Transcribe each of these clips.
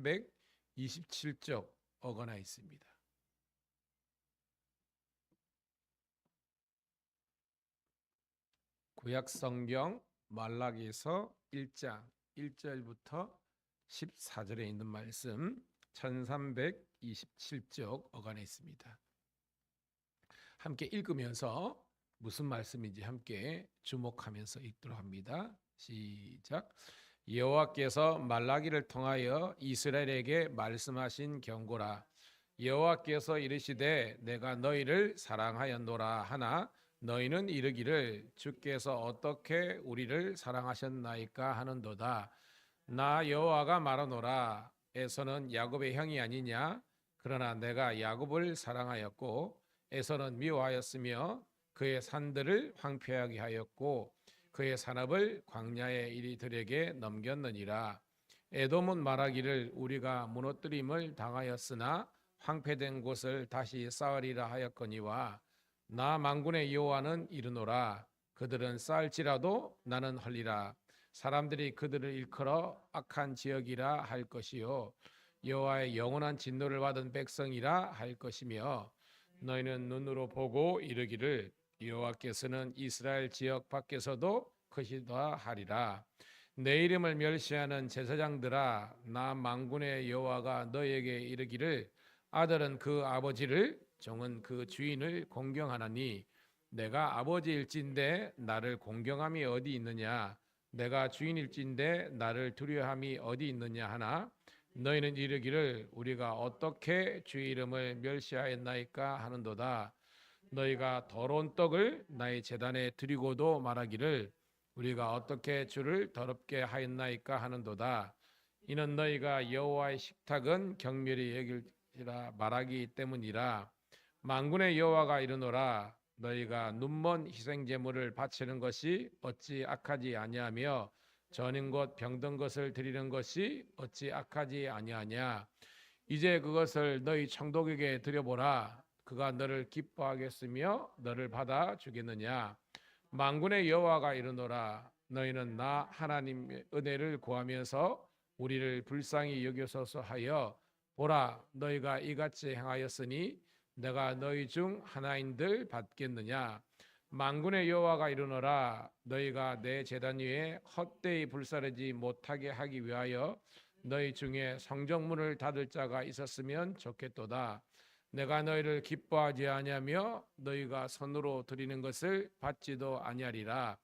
1327쪽어거나 있습니다. 구약성경 말라기서 1장 1절부터 14절에 있는 말씀 1327쪽 어간에 있습니다. 함께 읽으면서 무슨 말씀인지 함께 주목하면서 읽도록 합니다. 시작. 여호와께서 말라기를 통하여 이스라엘에게 말씀하신 경고라. 여호와께서 이르시되 내가 너희를 사랑하였노라 하나 너희는 이르기를 주께서 어떻게 우리를 사랑하셨나이까 하는도다. 나 여호와가 말하노라. 에서는 야곱의 형이 아니냐? 그러나 내가 야곱을 사랑하였고 에서는 미워하였으며 그의 산들을 황폐하게 하였고 그의 산업을 광야의 이리들에게 넘겼느니라. 에돔은 말하기를 우리가 무너뜨림을 당하였으나 황폐된 곳을 다시 쌓으리라 하였거니와 나 만군의 여호와는 이르노라. 그들은 쌓을지라도 나는 헐리라. 사람들이 그들을 일컬어 악한 지역이라 할 것이요 여호와의 영원한 진노를 받은 백성이라 할 것이며 너희는 눈으로 보고 이르기를 여호와께서는 이스라엘 지역 밖에서도 크시다 하리라. 내 이름을 멸시하는 제사장들아 나 만군의 여호와가 너희에게 이르기를 아들은 그 아버지를 종은 그 주인을 공경하나니 내가 아버지일진데 나를 공경함이 어디 있느냐 내가 주인일진데 나를 두려함이 어디 있느냐 하나 너희는 이르기를 우리가 어떻게 주의 이름을 멸시하였나이까 하는도다. 너희가 더러운 떡을 나의 제단에 드리고도 말하기를 우리가 어떻게 주를 더럽게 하였나이까 하는도다. 이는 너희가 여호와의 식탁은 경멸히 여길지라 말하기 때문이라. 만군의 여호와가 이르노라. 너희가 눈먼 희생 제물을 바치는 것이 어찌 악하지 아니하며 전인 것 병든 것을 드리는 것이 어찌 악하지 아니하냐. 이제 그것을 너희 청독에게 드려보라. 그가 너를 기뻐하겠으며 너를 받아 주겠느냐. 만군의 여호와가 이르노라. 너희는 나 하나님의 은혜를 구하면서 우리를 불쌍히 여기소서 하여 보라. 너희가 이같이 행하였으니 내가 너희 중 하나인들 받겠느냐. 만군의 여호와가 이르노라. 너희가 내 제단 위에 헛되이 불사르지 못하게 하기 위하여 너희 중에 성정문을 닫을 자가 있었으면 좋겠도다. 내가 너희를 기뻐하지 아니하며 너희가 손으로 드리는 것을 받지도 아니하리라.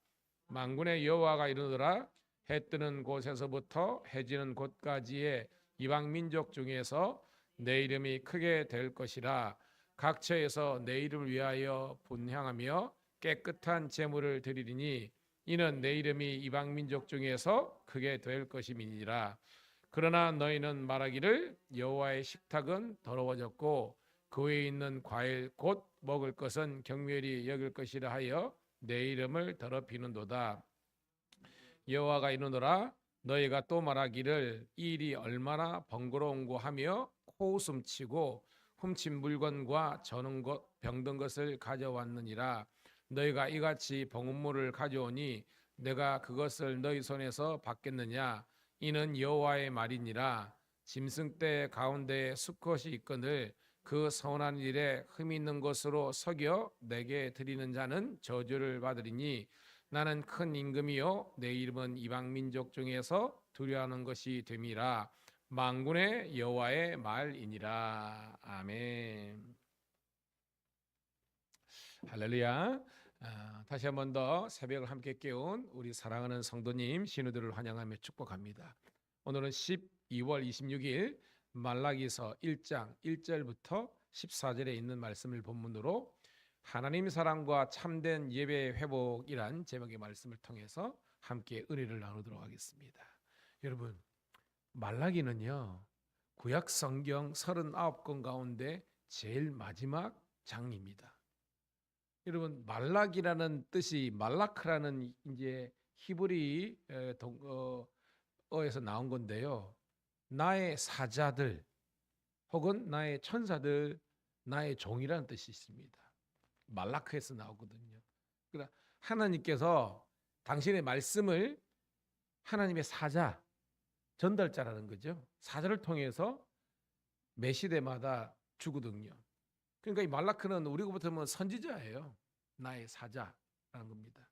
만군의 여호와가 이르노라. 해 뜨는 곳에서부터 해 지는 곳까지의 이방 민족 중에서 내 이름이 크게 될 것이라. 각처에서 내 이름을 위하여 분향하며 깨끗한 제물을 드리리니 이는 내 이름이 이방 민족 중에서 크게 될 것임이니라. 그러나 너희는 말하기를 여호와의 식탁은 더러워졌고 그 위에 있는 과일 곧 먹을 것은 경멸히 여길 것이라 하여 내 이름을 더럽히는도다. 여호와가 이르노라. 너희가 또 말하기를 이 일이 얼마나 번거로운고 하며 코웃음치고 훔친 물건과 저는 것 병든 것을 가져왔느니라. 너희가 이같이 봉헌물을 가져오니 내가 그것을 너희 손에서 받겠느냐. 이는 여호와의 말이니라. 짐승떼 가운데에 수컷이 있거늘 그 선한 일에 흠이 있는 것으로 속여 내게 드리는 자는 저주를 받으리니 나는 큰 임금이요 내 이름은 이방 민족 중에서 두려워하는 것이 됨이라. 만군의 여호와의 말이니라. 아멘. 할렐루야. 다시 한 번 더 새벽을 함께 깨운 우리 사랑하는 성도님 신우들을 환영하며 축복합니다. 오늘은 12월 26일 말라기서 1장 1절부터 14절에 있는 말씀을 본문으로 하나님 사랑과 참된 예배 회복이란 제목의 말씀을 통해서 함께 은혜를 나누도록 하겠습니다. 여러분, 말라기는요 구약 성경 39권 가운데 제일 마지막 장입니다. 여러분, 말락이라는 뜻이 말라크라는 이제 히브리 어에서 나온 건데요. 나의 사자들 혹은 나의 천사들, 나의 종이라는 뜻이 있습니다. 말라크에서 나오거든요. 그러니까 하나님께서 당신의 말씀을 하나님의 사자, 전달자라는 거죠. 사자를 통해서 매 시대마다 주거든요. 그러니까 이 말라크는 우리로부터 보면 선지자예요. 나의 사자라는 겁니다.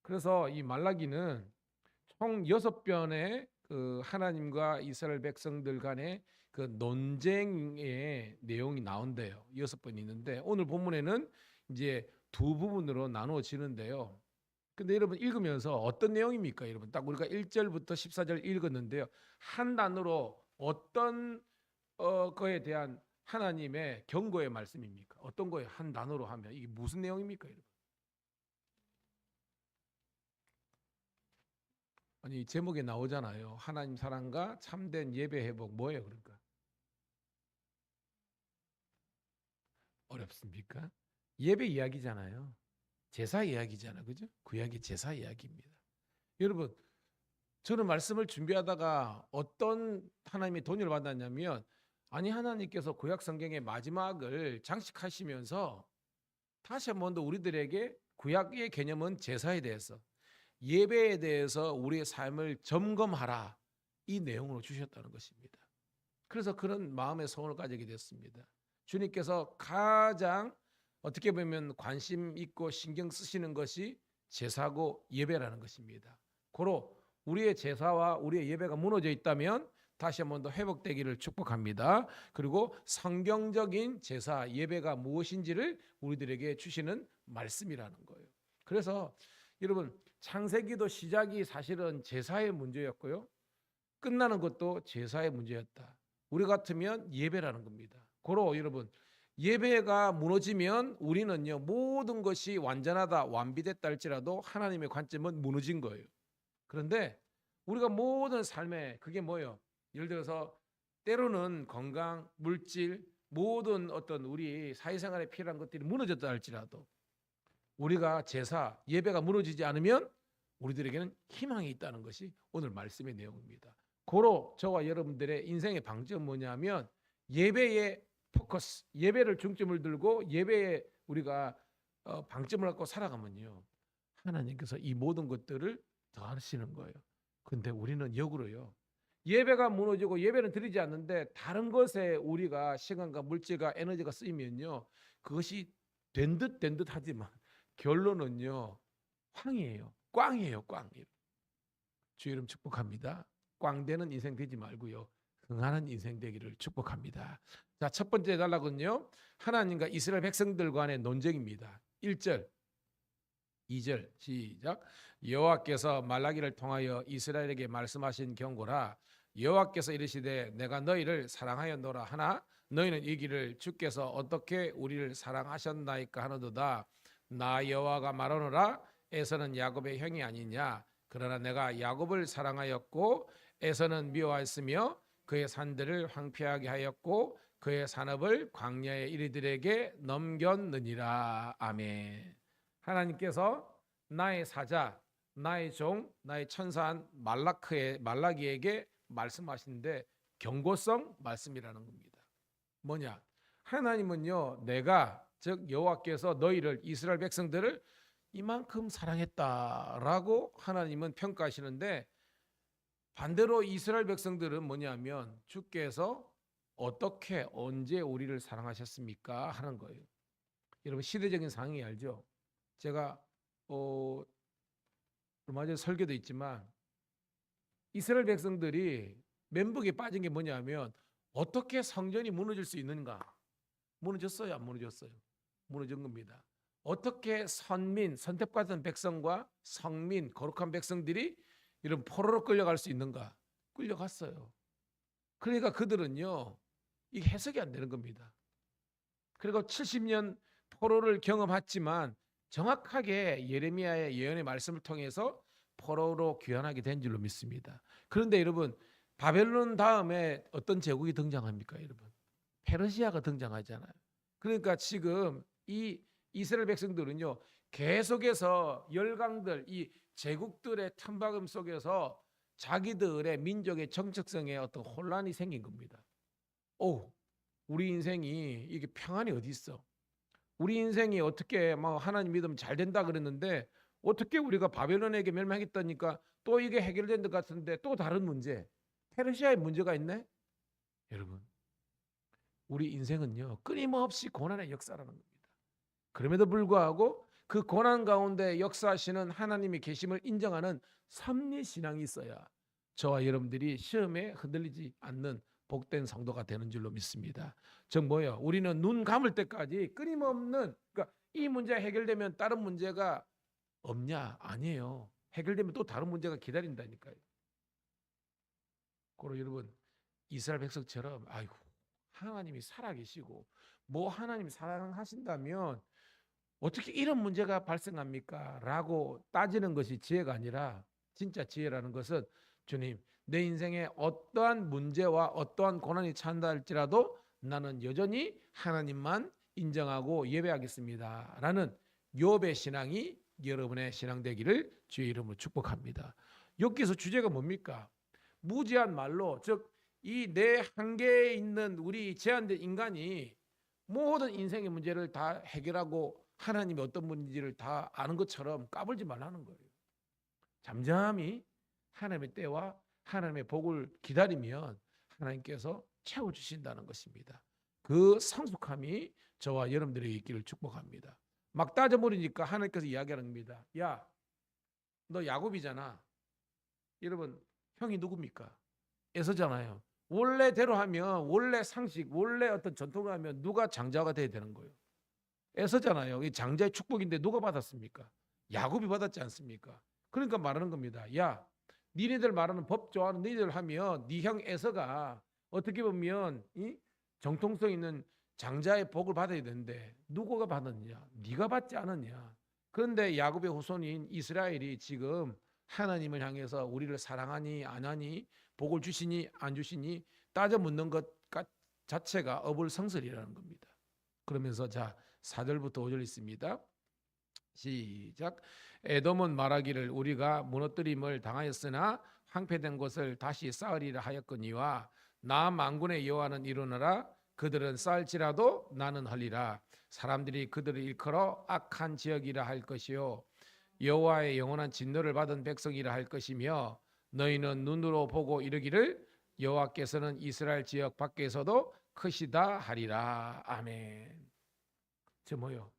그래서 이 말라기는 총 6번의 그 하나님과 이스라엘 백성들 간의 그 논쟁의 내용이 나온대요. 6번 있는데 오늘 본문에는 이제 두 부분으로 나누어지는데요. 근데 여러분 읽으면서 어떤 내용입니까? 여러분 딱 우리가 1절부터 14절 읽었는데요. 한 단어로 어떤 거에 대한 하나님의 경고의 말씀입니까? 어떤 거에 한 단어로 하면 이게 무슨 내용입니까? 여러분? 아니 제목에 나오잖아요. 하나님 사랑과 참된 예배 회복 뭐예요? 그러니까 어렵습니까? 예배 이야기잖아요. 제사 이야기잖아요. 그죠? 구약의 제사 이야기입니다. 여러분 저는 말씀을 준비하다가 어떤 하나님의 돈을 받았냐면 아니 하나님께서 구약 성경의 마지막을 장식하시면서 다시 한 번 더 우리들에게 구약의 개념은 제사에 대해서 예배에 대해서 우리의 삶을 점검하라 이 내용으로 주셨다는 것입니다. 그래서 그런 마음의 소원을 가지게 됐습니다. 주님께서 가장 어떻게 보면 관심 있고 신경 쓰시는 것이 제사고 예배라는 것입니다. 고로 우리의 제사와 우리의 예배가 무너져 있다면 다시 한 번 더 회복되기를 축복합니다. 그리고 성경적인 제사, 예배가 무엇인지를 우리들에게 주시는 말씀이라는 거예요. 그래서 여러분 창세기도 시작이 사실은 제사의 문제였고요. 끝나는 것도 제사의 문제였다. 우리 같으면 예배라는 겁니다. 고로 여러분 예배가 무너지면 우리는요 모든 것이 완전하다 완비됐다 할지라도 하나님의 관점은 무너진 거예요. 그런데 우리가 모든 삶에 그게 뭐예요? 예를 들어서 때로는 건강, 물질, 모든 어떤 우리 사회생활에 필요한 것들이 무너졌다 할지라도 우리가 제사, 예배가 무너지지 않으면 우리들에게는 희망이 있다는 것이 오늘 말씀의 내용입니다. 고로 저와 여러분들의 인생의 방점은 뭐냐면 예배의 포커스, 예배를 중점을 들고 예배에 우리가 방점을 갖고 살아가면요 하나님께서 이 모든 것들을 더하시는 거예요. 근데 우리는 역으로요 예배가 무너지고 예배는 드리지 않는데 다른 것에 우리가 시간과 물질과 에너지가 쓰이면요 그것이 된 듯 하지만 결론은요 황이에요. 꽝이에요. 꽝. 주 이름 축복합니다. 꽝되는 인생 되지 말고요 흥하는 인생 되기를 축복합니다. 자, 첫 번째 단락은요 하나님과 이스라엘 백성들 간의 논쟁입니다. 1절 2절 시작. 여호와께서 말라기를 통하여 이스라엘에게 말씀하신 경고라. 여호와께서 이르시되 내가 너희를 사랑하였노라 하나 너희는 이기를 주께서 어떻게 우리를 사랑하셨나이까 하노도다. 나 여호와가 말하노라. 에서는 야곱의 형이 아니냐. 그러나 내가 야곱을 사랑하였고 에서는 미워하였으며 그의 산들을 황폐하게 하였고 그의 산업을 광야의 이리들에게 넘겼느니라. 아멘. 하나님께서 나의 사자, 나의 종, 나의 천사한 말라기에게 말씀하시는데 경고성 말씀이라는 겁니다. 뭐냐? 하나님은요, 내가 즉 여호와께서 너희를 이스라엘 백성들을 이만큼 사랑했다라고 하나님은 평가하시는데 반대로 이스라엘 백성들은 뭐냐면 주께서 어떻게 언제 우리를 사랑하셨습니까? 하는 거예요. 여러분 시대적인 상황이 알죠? 제가 얼마 전에 설교도 있지만 이스라엘 백성들이 멘붕에 빠진 게 뭐냐면 어떻게 성전이 무너질 수 있는가? 무너졌어요? 안 무너졌어요? 무너진 겁니다. 어떻게 선택받은 백성과 성민, 거룩한 백성들이 이런 포로로 끌려갈 수 있는가? 끌려갔어요. 그러니까 그들은요, 이게 해석이 안 되는 겁니다. 그리고 70년 포로를 경험했지만 정확하게 예레미야의 예언의 말씀을 통해서 포로로 귀환하게 된 줄로 믿습니다. 그런데 여러분 바벨론 다음에 어떤 제국이 등장합니까? 여러분 페르시아가 등장하잖아요. 그러니까 지금 이 이스라엘 백성들은요 계속해서 열강들 이 제국들의 틈바금 속에서 자기들의 민족의 정체성에 어떤 혼란이 생긴 겁니다. 우리 인생이 이게 평안이 어디 있어? 우리 인생이 어떻게 뭐 하나님 믿으면 잘 된다 그랬는데 어떻게 우리가 바벨론에게 멸망했다니까 또 이게 해결된 것 같은데 또 다른 문제. 페르시아에 문제가 있네. 여러분, 우리 인생은요 끊임없이 고난의 역사라는 겁니다. 그럼에도 불구하고 그 고난 가운데 역사하시는 하나님의 계심을 인정하는 섭리 신앙이 있어야 저와 여러분들이 시험에 흔들리지 않는 복된 성도가 되는 줄로 믿습니다. 즉 뭐요? 우리는 눈 감을 때까지 끊임없는, 그러니까 이 문제 해결되면 다른 문제가 없냐? 아니에요. 해결되면 또 다른 문제가 기다린다니까요. 그리고 여러분, 이스라엘 백성처럼 아이고 하나님이 살아계시고 뭐 하나님이 사랑하신다면 어떻게 이런 문제가 발생합니까? 라고 따지는 것이 지혜가 아니라, 진짜 지혜라는 것은 주님, 내 인생에 어떠한 문제와 어떠한 고난이 찬다 할지라도 나는 여전히 하나님만 인정하고 예배하겠습니다 라는 욥의 신앙이 여러분의 신앙 되기를 주의 이름으로 축복합니다. 여기서 주제가 뭡니까? 무지한 말로, 즉 이 내 한계에 있는 우리 제한된 인간이 모든 인생의 문제를 다 해결하고 하나님이 어떤 분인지를 다 아는 것처럼 까불지 말라는 거예요. 잠잠히 하나님의 때와 하나님의 복을 기다리면 하나님께서 채워주신다는 것입니다. 그 성숙함이 저와 여러분들에게 있기를 축복합니다. 막 따져버리니까 하나님께서 이야기하는 겁니다. 야, 너 야곱이잖아. 여러분, 형이 누굽니까? 에서잖아요. 원래대로 하면, 원래 상식, 원래 어떤 전통을 하면 누가 장자가 돼야 되는 거예요? 에서잖아요. 이 장자의 축복인데 누가 받았습니까? 야곱이 받았지 않습니까? 그러니까 말하는 겁니다. 야, 니네들 말하는 법 좋아하는 니네들 하면 네 형 에서가 어떻게 보면 이 정통성 있는 장자의 복을 받아야 되는데 누구가 받았냐? 네가 받지 않았냐? 그런데 야곱의 후손인 이스라엘이 지금 하나님을 향해서 우리를 사랑하니 안 하니, 복을 주시니 안 주시니 따져 묻는 것 자체가 어불성설이라는 겁니다. 그러면서 자 4절부터 5절 있습니다. 시작. 에돔은 말하기를 우리가 무너뜨림을 당하였으나 황폐된 곳을 다시 쌓으리라 하였거니와 나 만군의 여호와는 이루노라. 그들은 쌓을지라도 나는 하리라. 사람들이 그들을 일컬어 악한 지역이라 할 것이요 여호와의 영원한 진노를 받은 백성이라 할 것이며 너희는 눈으로 보고 이르기를 여호와께서는 이스라엘 지역 밖에서도 크시다 하리라. 아멘. 저 뭐요?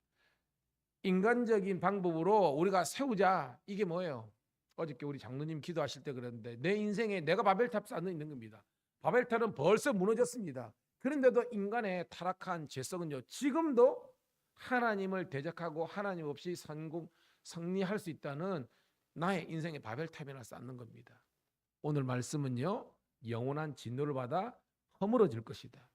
인간적인 방법으로 우리가 세우자. 이게 뭐예요? 어저께 우리 장로님 기도하실 때 그랬는데 내 인생에 내가 바벨탑 쌓는 있는 겁니다. 바벨탑은 벌써 무너졌습니다. 그런데도 인간의 타락한 죄성은요 지금도 하나님을 대적하고 하나님 없이 승리할 수 있다는 나의 인생의 바벨탑이나 쌓는 겁니다. 오늘 말씀은요 영원한 진노를 받아 허물어질 것이다.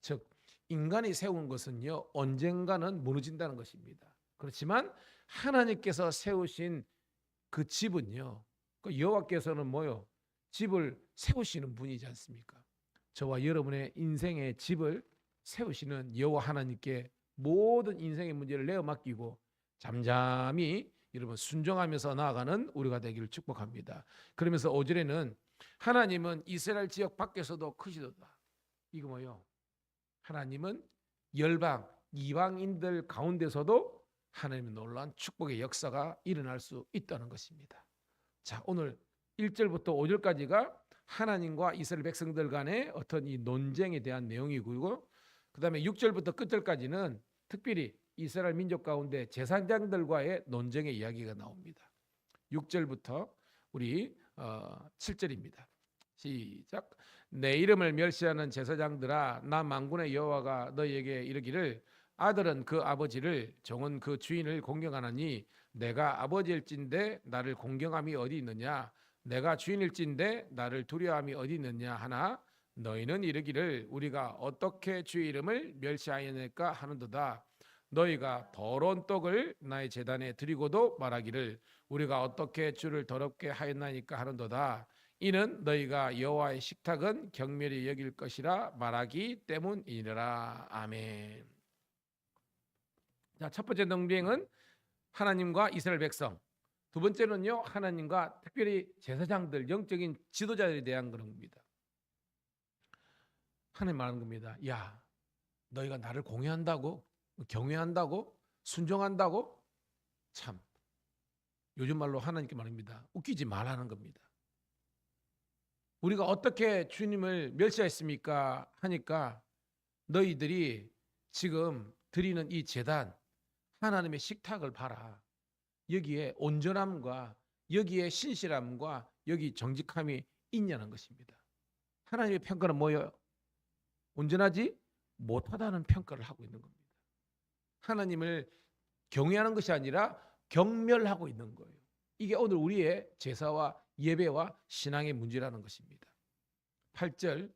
즉 인간이 세운 것은요 언젠가는 무너진다는 것입니다. 그렇지만 하나님께서 세우신 그 집은요, 그 여호와께서는 뭐요? 집을 세우시는 분이지 않습니까? 저와 여러분의 인생의 집을 세우시는 여호와 하나님께 모든 인생의 문제를 내어 맡기고 잠잠히 여러분 순종하면서 나아가는 우리가 되기를 축복합니다. 그러면서 5절에는 하나님은 이스라엘 지역 밖에서도 크시도다. 이거 뭐요? 하나님은 열방 이방인들 가운데서도 하나님의 놀라운 축복의 역사가 일어날 수 있다는 것입니다. 자, 오늘 1절부터 5절까지가 하나님과 이스라엘 백성들 간의 어떤 이 논쟁에 대한 내용이고, 그 다음에 6절부터 끝절까지는 특별히 이스라엘 민족 가운데 제사장들과의 논쟁의 이야기가 나옵니다. 6절부터 우리 7절입니다. 시작. 내 이름을 멸시하는 제사장들아, 나 만군의 여호와가 너희에게 이르기를 아들은 그 아버지를 종은 그 주인을 공경하나니 내가 아버지일진데 나를 공경함이 어디 있느냐? 내가 주인일진데 나를 두려워함이 어디 있느냐 하나 너희는 이르기를 우리가 어떻게 주의 이름을 멸시하였을까 하는도다. 너희가 더러운 떡을 나의 제단에 드리고도 말하기를 우리가 어떻게 주를 더럽게 하였나니까 하는도다. 이는 너희가 여호와의 식탁은 경멸히 여길 것이라 말하기 때문이니라. 아멘. 자, 첫 번째 논쟁은 하나님과 이스라엘 백성. 두 번째는요, 하나님과 특별히 제사장들, 영적인 지도자들에 대한 그런 겁니다. 하나님 말하는 겁니다. 야, 너희가 나를 공유한다고, 경외한다고, 순종한다고? 참, 요즘 말로 하나님께 말합니다. 웃기지 말라는 겁니다. 우리가 어떻게 주님을 멸시했습니까? 하니까 너희들이 지금 드리는 이 제단 하나님의 식탁을 봐라. 여기에 온전함과 여기에 신실함과 여기 정직함이 있냐는 것입니다. 하나님의 평가는 뭐예요? 온전하지 못하다는 평가를 하고 있는 겁니다. 하나님을 경외하는 것이 아니라 경멸하고 있는 거예요. 이게 오늘 우리의 제사와 예배와 신앙의 문제라는 것입니다. 8절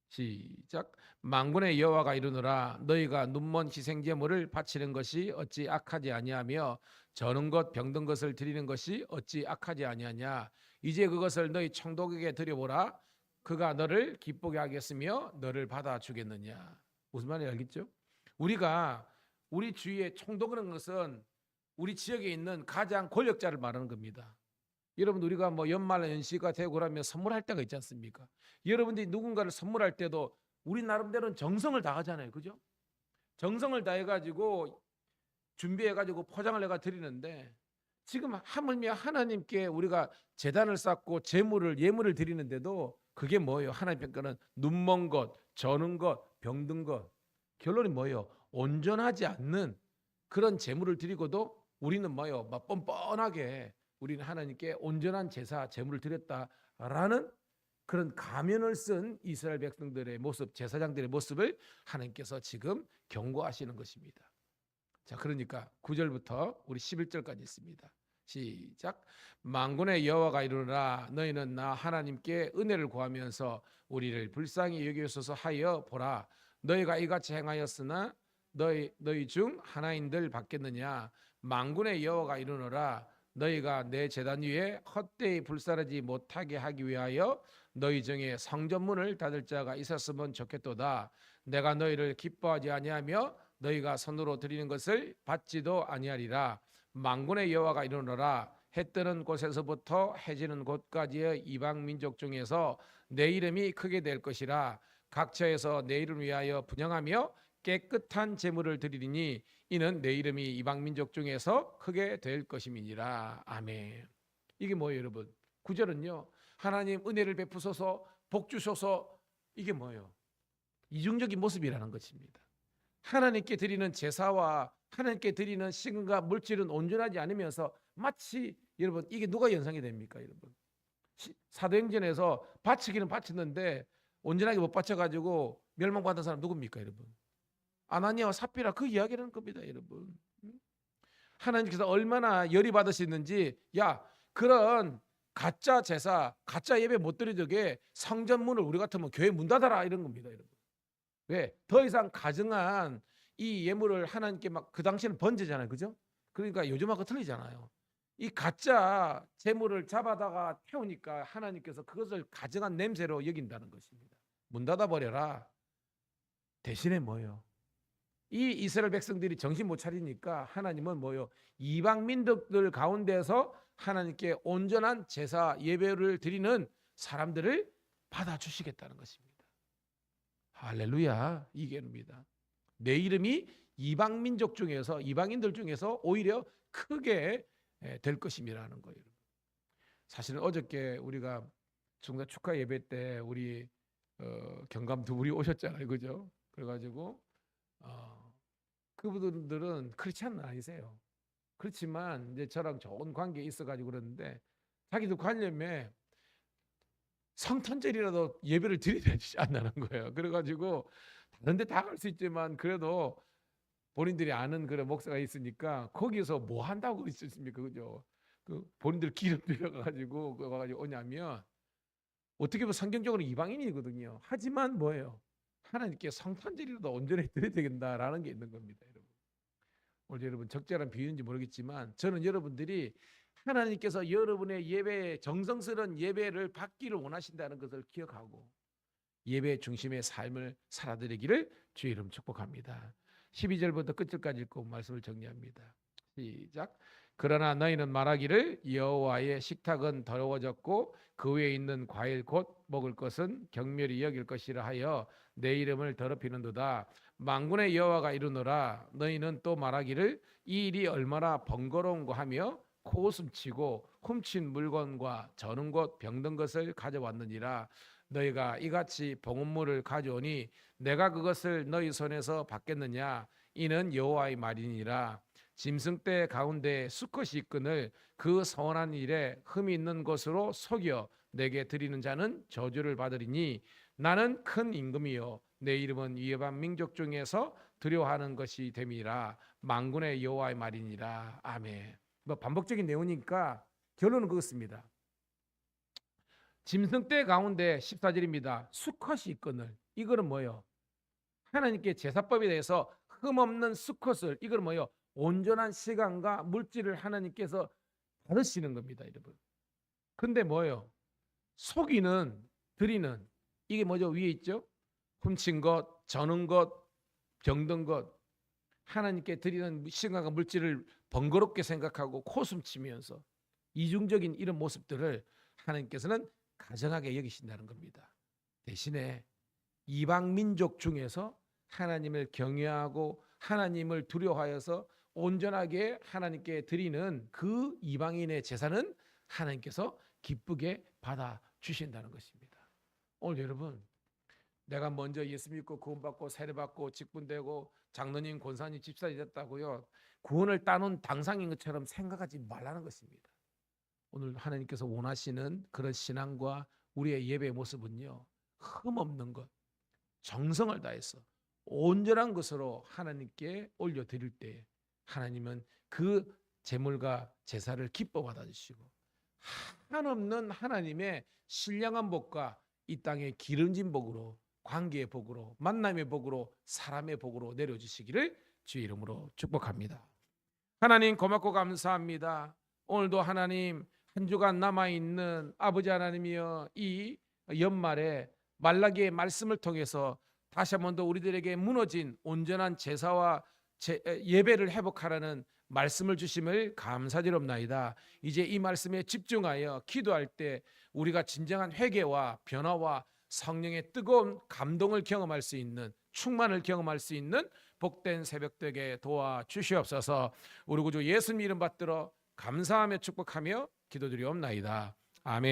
시작. 만군의 여호와가 이르노라 너희가 눈먼 희생 제물을 바치는 것이 어찌 악하지 아니하며 저는 것 병든 것을 드리는 것이 어찌 악하지 아니하냐. 이제 그것을 너희 청독에게 드려보라. 그가 너를 기쁘게 하겠으며 너를 받아주겠느냐. 무슨 말인지 알겠죠? 우리가 우리 주위에 총독이라는 것은 우리 지역에 있는 가장 권력자를 말하는 겁니다. 여러분 우리가 뭐 연말 연시가 되고 그러면 선물할 때가 있지 않습니까? 여러분들이 누군가를 선물할 때도 우리 나름대로는 정성을 다하잖아요. 그죠? 정성을 다해가지고 준비해가지고 포장을 해가 드리는데 지금 하물며 하나님께 우리가 제단을 쌓고 제물을 예물을 드리는데도 그게 뭐예요? 하나님 평가는 눈먼 것, 저는 것, 병든 것. 결론이 뭐예요? 온전하지 않는 그런 제물을 드리고도 우리는 뭐예요? 막 뻔뻔하게 우리는 하나님께 온전한 제사, 제물을 드렸다라는 그런 가면을 쓴 이스라엘 백성들의 모습, 제사장들의 모습을 하나님께서 지금 경고하시는 것입니다. 자, 그러니까 9절부터 우리 11절까지 있습니다. 시작. 만군의 여호와가 이르노라 너희는 나 하나님께 은혜를 구하면서 우리를 불쌍히 여기소서 하여 보라. 너희가 이같이 행하였으나 너희 중 하나인들 받겠느냐. 만군의 여호와가 이르노라 너희가 내 제단 위에 헛되이 불사르지 못하게 하기 위하여 너희 중에 성전문을 닫을 자가 있었으면 좋겠도다. 내가 너희를 기뻐하지 아니하며 너희가 손으로 드리는 것을 받지도 아니하리라. 만군의 여호와가 이르노라 해 뜨는 곳에서부터 해지는 곳까지의 이방 민족 중에서 내 이름이 크게 될 것이라. 각처에서 내 이름을 위하여 분향하며 깨끗한 제물을 드리리니 이는 내 이름이 이방 민족 중에서 크게 될 것임이니라. 아멘. 이게 뭐예요, 여러분? 9절은요. 하나님 은혜를 베푸소서, 복 주소서. 이게 뭐예요? 이중적인 모습이라는 것입니다. 하나님께 드리는 제사와 하나님께 드리는 신과 물질은 온전하지 않으면서 마치 여러분 이게 누가 연상이 됩니까, 여러분? 사도행전에서 바치기는 바쳤는데 온전하게 못 바쳐가지고 멸망받은 사람 누굽니까, 여러분? 아나니아와 삽비라 그 이야기라는 겁니다, 여러분. 하나님께서 얼마나 열이 받으시는지, 야 그런 가짜 제사, 가짜 예배 못 드리게 성전문을 우리 같으면 교회 문 닫아라 이런 겁니다, 여러분. 왜? 더 이상 가증한 이 예물을 하나님께 막 그 당시에는 번제잖아요, 그죠? 그러니까 요즘하고 틀리잖아요. 이 가짜 제물을 잡아다가 태우니까 하나님께서 그것을 가증한 냄새로 여긴다는 것입니다. 문 닫아 버려라. 대신에 뭐예요? 이 이스라엘 백성들이 정신 못 차리니까 하나님은 뭐요? 이방 민족들 가운데서 하나님께 온전한 제사 예배를 드리는 사람들을 받아주시겠다는 것입니다. 할렐루야. 이게입니다. 내 이름이 이방 민족 중에서 이방인들 중에서 오히려 크게 될 것임이라는 거예요. 사실은 어저께 우리가 중간 축하 예배 때 우리 경감 두 분이 오셨잖아요, 그죠? 그래가지고 그분들은 크리스찬은 아니세요. 그렇지만 이제 저랑 좋은 관계 있어가지고 그러는데 자기도 관념에 성탄절이라도 예배를 드려야 되지 않나는 거예요. 그래가지고 다른 데 다 갈 수 있지만 그래도 본인들이 아는 그런 목사가 있으니까 거기서 뭐 한다고 있었습니까, 그죠? 그 본인들 기름 들여가지고 와가지고 오냐면 어떻게 보면 성경적으로 이방인이거든요. 하지만 뭐예요? 하나님께 성탄절이라도 온전히 드려야 되겠다라는 게 있는 겁니다, 여러분. 오늘 여러분 적절한 비유인지 모르겠지만 저는 여러분들이 하나님께서 여러분의 예배, 정성스러운 예배를 받기를 원하신다는 것을 기억하고 예배 중심의 삶을 살아드리기를 주의 이름 축복합니다. 12절부터 끝절까지 읽고 말씀을 정리합니다. 시작. 그러나 너희는 말하기를 여호와의 식탁은 더러워졌고 그 위에 있는 과일 곧 먹을 것은 경멸히 여길 것이라 하여 내 이름을 더럽히는도다. 만군의 여호와가 이르노라 너희는 또 말하기를 이 일이 얼마나 번거로운고 하며 코웃음치고 훔친 물건과 저는 것 병든 것을 가져왔느니라. 너희가 이같이 봉헌물을 가져오니 내가 그것을 너희 손에서 받겠느냐? 이는 여호와의 말이니라. 짐승떼 가운데 수컷이 있거늘 그 선한 일에 흠이 있는 것으로 속여 내게 드리는 자는 저주를 받으리니 나는 큰 임금이요 내 이름은 위협한 민족 중에서 두려워하는 것이 됨이라. 만군의 여호와의 말이니라. 아멘. 뭐 반복적인 내용이니까 결론은 그렇습니다. 짐승떼 가운데 14절입니다. 수컷이 있거늘. 이거는 뭐예요? 하나님께 제사법에 대해서 흠없는 수컷을, 이거는 뭐예요? 온전한 시간과 물질을 하나님께서 받으시는 겁니다, 여러분. 근데 뭐예요? 속이는, 드리는, 이게 뭐죠? 위에 있죠? 훔친 것, 저는 것, 병든 것, 하나님께 드리는 시간과 물질을 번거롭게 생각하고 코숨치면서 이중적인 이런 모습들을 하나님께서는 가정하게 여기신다는 겁니다. 대신에 이방 민족 중에서 하나님을 경외하고 하나님을 두려워하여서 온전하게 하나님께 드리는 그 이방인의 제사는 하나님께서 기쁘게 받아 주신다는 것입니다. 오늘 여러분, 내가 먼저 예수 믿고 구원받고 세례받고 직분되고 장로님, 권사님, 집사님 됐다고요, 구원을 따놓은 당상인 것처럼 생각하지 말라는 것입니다. 오늘 하나님께서 원하시는 그런 신앙과 우리의 예배의 모습은요, 흠없는 것, 정성을 다해서 온전한 것으로 하나님께 올려드릴 때 하나님은 그 제물과 제사를 기뻐 받아주시고 한없는 하나님의 신령한 복과 이 땅의 기름진 복으로, 관계의 복으로, 만남의 복으로, 사람의 복으로 내려주시기를 주의 이름으로 축복합니다. 하나님 고맙고 감사합니다. 오늘도 하나님 한 주간 남아있는 아버지 하나님이여, 이 연말에 말라기의 말씀을 통해서 다시 한 번 더 우리들에게 무너진 온전한 제사와 예배를 회복하라는 말씀을 주심을 감사드립나이다. 이제 이 말씀에 집중하여 기도할 때 우리가 진정한 회개와 변화와 성령의 뜨거운 감동을 경험할 수 있는, 충만을 경험할 수 있는 복된 새벽 되게 도와주시옵소서. 우리 구주 예수님 이름 받들어 감사하며 축복하며 기도드리옵나이다. 아멘.